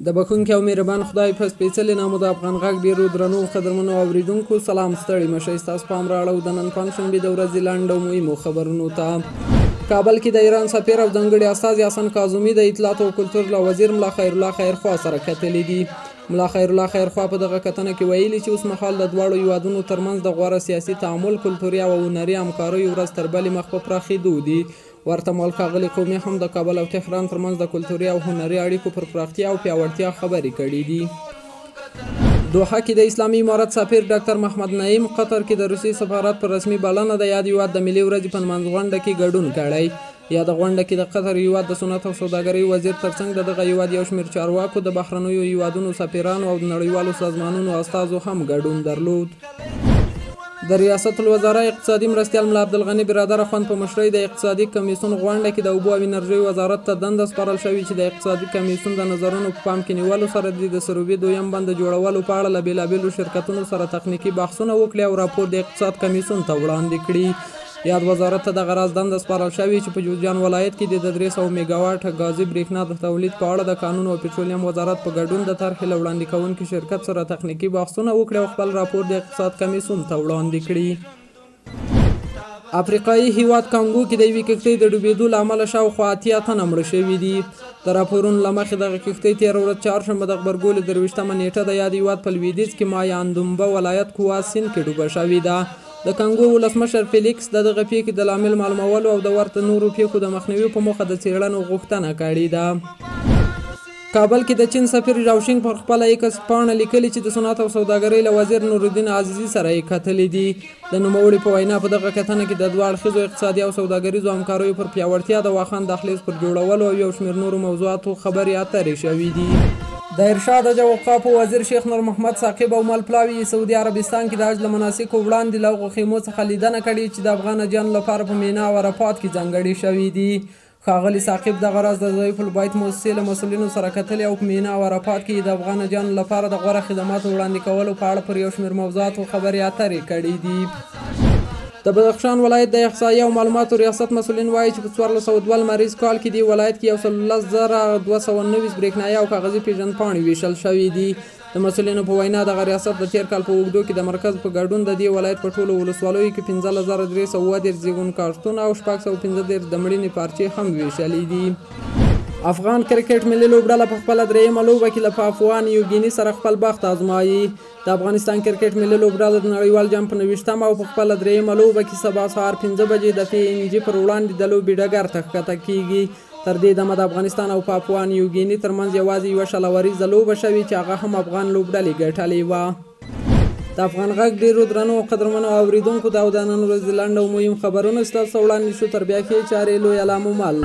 د بخښونکي او مهربان خدای په سپېڅلي نامه د افغان غږ ډېرو درنو قدرمنو اورېدونکو سلام، ستړي مشئ. ستاسو پام رااړوو د نن پنجشنبې د ورځې لنډ او مهمو خبرونو ته. کابل کې د ایران سفیر او ځانګړي استازي حسن کاظمي د اطلاعات او کلتور له وزیر ملا خیرالله خیرخوا سره کتلي دي. ملا خیرالله خیرخوا په دغه کتنه کې ویلي چې اوس مهال د دواړو هیوادونو ترمنځ د غوره سیاسي تعامل، کلتوري او هنري همکاریو ورځ تر بلې مخ په پراخېدو دي. ورته مهال ښاغلي قومي هم د کابل او تهران ترمنځ د کلتوري او هنري اړیکو پر پراختیا او پیاوړتیا خبرې کړې دي. دوحه کې د اسلامي امارت سفیر ډاکټر محمد نعیم قطر کې د روسیې سفارت پر رسمي بلنه د یاد هیواد د ملي ورځې په نمانځ غونډه کې ګډون کړی. یاده غونډه کې د قطر هیواد د صنعت او سوداګرۍ وزیر ترڅنګ د دغه هیواد یو شمېر چارواکو، د بهرنیو هیوادونو سفیرانو او د نړیوالو سازمانونو استازو هم ګډون درلود. د ریاست الوزرا اقتصادي مرستیال ملا عبدالغني برادر اخوند په مشرۍ د اقتصادي کمیسیون غونډه کې د اوبو او انرژۍ وزارت ته دنده سپارل شوې چې د اقتصادي کمیسیون د نظرونو په پام کې نیولو سره د سروبي دویم بند د جوړولو په اړه له بېلابېلو شرکتونو سره تخنیکي بحثونه وکړي او راپور د اقتصاد کمیسیون ته وړاندې کړي. یاد وزارت ته دغه راز دنده سپارل شوې چې په جوزجان ولایت کې د 300 میګاواټ غازي برېښنا د تولید په اړه د قانون او پټرولیم وزارت په ګډون د طرحې له وړاندې کوونکي شرکت سره تخنیکي بحثونه وکړي او خپل راپور د اقتصاد کمیسیون ته وړاندې کړي. افریقایي هیواد کانګو کې د یوې کښتۍ د ډوبېدو له امله شاوخوا 80 تنه مړه شوي دي. د راپورونو له مخې دغه کښتۍ تېره ورځ چهارشنبه د غبرګولي 23مه نیټه د یاد هیواد په لویدیځ کې مایاندومبه ولایت کوواز سیند کې ډوبه شوې ده. د کانګو ولسمشر فیلیکس د دغه پیښې د لامل معلومولو او د ورته نورو پیښو د مخنیوي په موخه د څېړنو غوښتنه کړې ده. کابل کې د چین سفیر ژاوشینګ پر خپله ایکس پاڼه لیکلي چې د صنعت او سوداګرۍ له وزیر نورالدین عزیزي سره یې کتلي دي. د نوموړي په وینا په دغه کتنه کې د دوه اړخیزو اقتصادي او سوداګریزو همکاریو پر پیاوړتیا، د واخان دهلیز پر جوړولو او یو شمېر نورو موضوعاتو خبرې اترې شوي دي. د ارشاد او اوقافو وزیر شیخ نور محمد ثاقب او ملپلاوي سعودي عربستان کې د حج له مناسکو وړاندې له هغو خیمو څخه لیدنه کړې چې د افغان حاجیانو لپاره په مینا او عرفات کې ځانګړي شوي دي. ښاغلي ثاقب دغه راز د ضعیف البیت مؤسسې له مسؤلینو سره کتلي او په مینا او عرفات کې د افغان حاجیانو لپاره د غوره خدماتو وړاندې کولو په اړه پر یو شمېر موضوعاتو خبرې اترې کړې دي. د بدخشان ولایت د احصایې او معلوماتو ریاست مسؤلین وایي چې په 1402 لمریز کال کې د ولایت کې 112,219 برېښنایي او کاغذي پیژندپاڼې ویشل شوي دي. د مسؤلینو په وینا دغه ریاست د تېر کال په اوږدو کې د مرکز په ګډون د دې ولایت په ټولو ولسوالیو کې 15,330 زیږون کارتونه او 615 د مړینې پارچې هم ویشلې دي. افغان کرکټ ملي لوبډله په خپله درېیمه لوبه کې له پاپوا نیو ګیني سره خپل بخت ازمایي. د افغانستان کرکټ ملي لوبډله د نړیوال جام په 29مه او په خپله درېیمه لوبه کې سبا سهار 5 بجې د PNG پر وړاندې د لوبې ډګر ته ښکته کیږي. تر دې دمه د افغانستان او پاپوا نیو ګیني ترمنځ یوازې یوه شلوریزه لوبه شوې چې هغه هم افغان لوبډلې ګټلې وه. د افغان غږ ډېرو درنو قدرمنو اورېدونکو دا د نن ورځې لنډ او مهم خبرونه ستاسو وړاندې شو. تر بیا ښې چارې لویه لامومل.